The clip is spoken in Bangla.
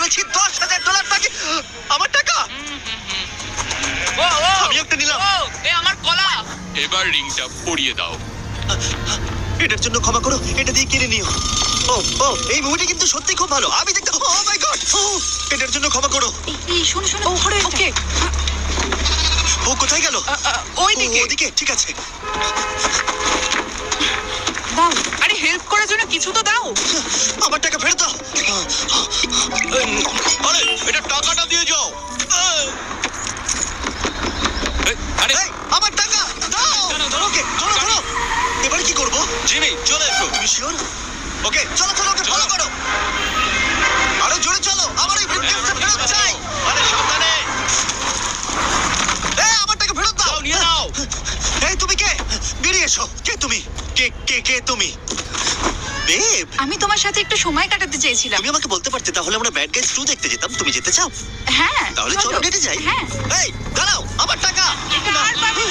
বলছি $10,000 বাকি। আমার টাকা ও ও আমি একটা নিলাম। ও এ আমার কলা। এবার রিংটা পরিয়ে দাও। এটার জন্য ক্ষমা করো, এটা দিয়ে কিনে নিও। ও ও এই মুভিটা কিন্তু সত্যি খুব ভালো। আমি দেখতে ও মাই গড, এটার জন্য ক্ষমা করো। এই শোনো শোনো ওপরে ওকে ও কোথায় গেল? ওই ও, দিকে। ওদিকে, ঠিক আছে। দাও। আরে হেল্প করার জন্য কিছু তো দাও। আমার টাকা ফেরত দাও। আরে এটা টাকাটা দিয়ে যাও। আরে এই, আমার টাকা দাও। ওকে ধরো ধরো। এবার কি করব? জিমি চলে এসো। তুমি শিওর? ওকে চলো চলো, ওকে ফলো করো। আরো জোরে চলো, আমার এই ব্রিফকেসটা ফেরত চাই। আরে সাবধানে। এই আমার টাকা ফেরত দাও। দাও, নিয়ে নাও। এই তুমি কে? বেরিয়ে এসো। কে তুমি? কে তুমি? বেব, আমি তোমার সাথে একটু সময় কাটাতে চেয়েছিলাম। তুমি আমাকে বলতে পারতে, তাহলে আমরা ব্যাড গাইজ 2 দেখতে যেতাম। তুমি যেতে চাও? হ্যাঁ তাহলে চলো ডেটে যাই। হ্যাঁ এই দাঁড়াও।